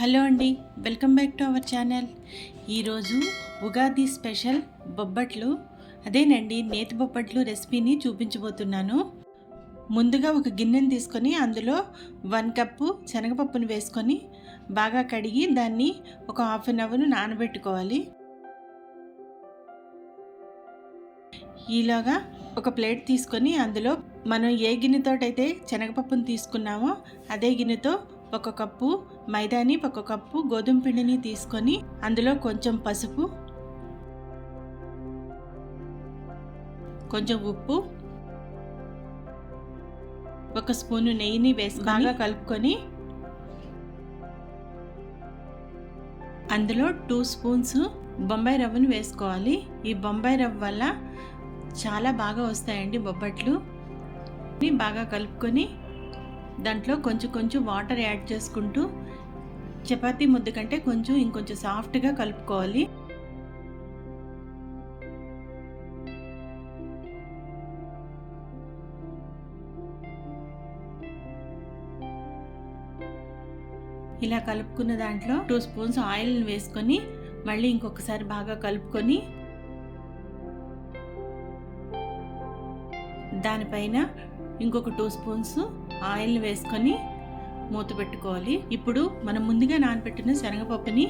Hello అండి, welcome back to our channel. ఈరోజు Ugadi special బొబ్బట్లు, అదేనండి నేతి బొబ్బట్లు రెసిపీని చూపించబోతున్నాను. ముందుగా ఒక గిన్నెని తీసుకొని అందులో 1 కప్పు శనగపప్పును వేసుకొని బాగా కడిగి దాన్ని ఒక హాఫ్ అన్ అవర్ నానబెట్టుకోవాలి. ఈలోగా ఒక ప్లేట్ తీసుకొని అందులో మనం ఏ గిన్నెతోటైతే శనగపప్పును తీసుకున్నామో అదే గిన్నెతో 1 కప్పు మైదాని, 1 కప్పు గోధుమ పిండిని తీసుకొని అందులో కొంచెం పసుపు, కొంచెం ఉప్పు, 1 స్పూను నెయ్యిని వేసి బాగా కలుపుకొని అందులో 2 స్పూన్స్ బొంబాయి రవ్వను వేసుకోవాలి. ఈ బొంబాయి రవ్వ వల్ల చాలా బాగా వస్తాయండి బొబ్బట్లు. బాగా కలుపుకొని దాంట్లో కొంచెం వాటర్ యాడ్ చేసుకుంటూ చపాతీ ముద్ద కంటే ఇంకొంచెం సాఫ్ట్గా కలుపుకోవాలి. ఇలా కలుపుకున్న దాంట్లో 2 స్పూన్స్ ఆయిల్ని వేసుకొని మళ్ళీ ఇంకొకసారి బాగా కలుపుకొని దానిపైన ఇంకొక 2 స్పూన్స్ ఆయిల్ని వేసుకొని మూత పెట్టుకోవాలి. ఇప్పుడు మనం ముందుగా నానబెట్టిన శనగపప్పుని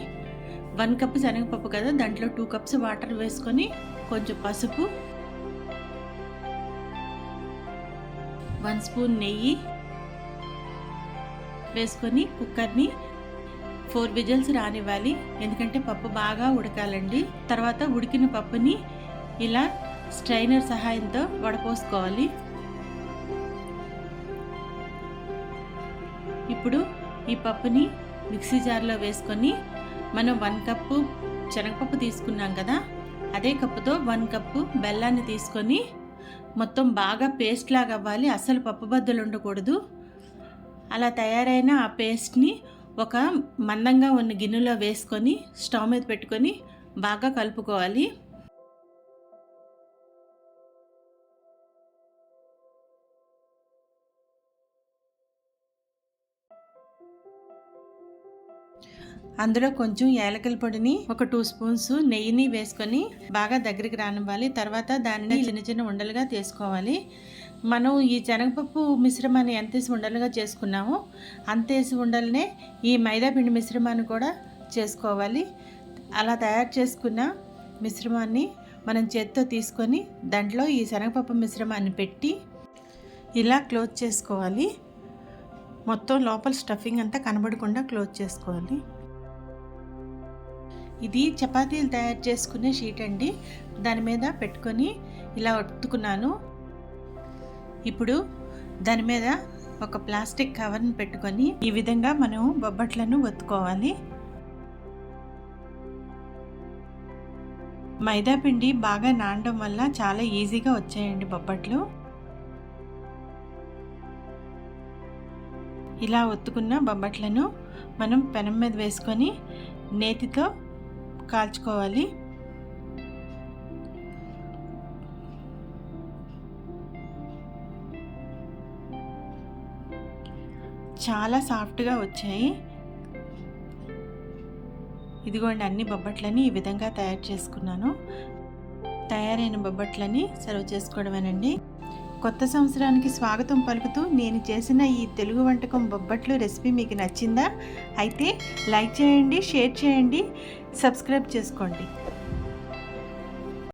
1 కప్పు శనగపప్పు కదా, దాంట్లో 2 కప్స్ వాటర్ వేసుకొని కొంచెం పసుపు, 1 స్పూన్ నెయ్యి వేసుకొని కుక్కర్ని 4 విజిల్స్ రానివ్వాలి. ఎందుకంటే పప్పు బాగా ఉడకాలండి. తర్వాత ఉడికిన పప్పుని ఇలా స్ట్రైనర్ సహాయంతో వడపోసుకోవాలి. ఇప్పుడు ఈ పప్పుని మిక్సీ జార్లో వేసుకొని మనం 1 కప్పు శనగపప్పు తీసుకున్నాం కదా, అదే కప్పుతో 1 కప్పు బెల్లాన్ని తీసుకొని మొత్తం బాగా పేస్ట్ లాగా అవ్వాలి. అస్సలు పప్పు బద్దలు ఉండకూడదు. అలా తయారైన ఆ పేస్ట్ని ఒక మందంగా ఉన్న గిన్నెలో వేసుకొని స్టవ్ మీద పెట్టుకొని బాగా కలుపుకోవాలి. అందులో కొంచెం యాలకుల పొడిని, ఒక 2 స్పూన్స్ నెయ్యిని వేసుకొని బాగా దగ్గరికి రానివ్వాలి. తర్వాత దానిని చిన్న ఉండలుగా తీసుకోవాలి. మనం ఈ శనగపప్పు మిశ్రమాన్ని ఎంతేసి ఉండలుగా చేసుకున్నామో అంతేసి ఉండలనే ఈ మైదా పిండి మిశ్రమాన్ని కూడా చేసుకోవాలి. అలా తయారు చేసుకున్న మిశ్రమాన్ని మనం చేత్తో తీసుకొని దాంట్లో ఈ శనగపప్పు మిశ్రమాన్ని పెట్టి ఇలా క్లోజ్ చేసుకోవాలి. మొత్తం లోపల స్టఫింగ్ అంతా కనబడకుండా క్లోజ్ చేసుకోవాలి. ఇది చపాతీలు తయారు చేసుకునే షీట్ అండి. దాని మీద పెట్టుకొని ఇలా ఒత్తుకున్నాను. ఇప్పుడు దాని మీద ఒక ప్లాస్టిక్ కవర్ని పెట్టుకొని ఈ విధంగా మనం బొబ్బట్లను ఒత్తుకోవాలి. మైదా పిండి బాగా నానడం వల్ల చాలా ఈజీగా వచ్చాయండి బొబ్బట్లు. ఇలా ఒత్తుకున్న బొబ్బట్లను మనం పెనం మీద వేసుకొని నేతితో కాల్చుకోవాలి. చాలా సాఫ్ట్గా వచ్చాయి. ఇదిగోండి, అన్ని బొబ్బట్లని ఈ విధంగా తయారు చేసుకున్నాను. తయారైన బొబ్బట్లని సర్వ్ చేసుకోవడమేనండి. కొత్త సంవత్సరానికి స్వాగతం పలుకుతూ నేను చేసిన ఈ తెలుగు వంటకం బొబ్బట్లు రెసిపీ మీకు నచ్చిందా? అయితే లైక్ చేయండి, షేర్ చేయండి, సబ్స్క్రైబ్ చేసుకోండి.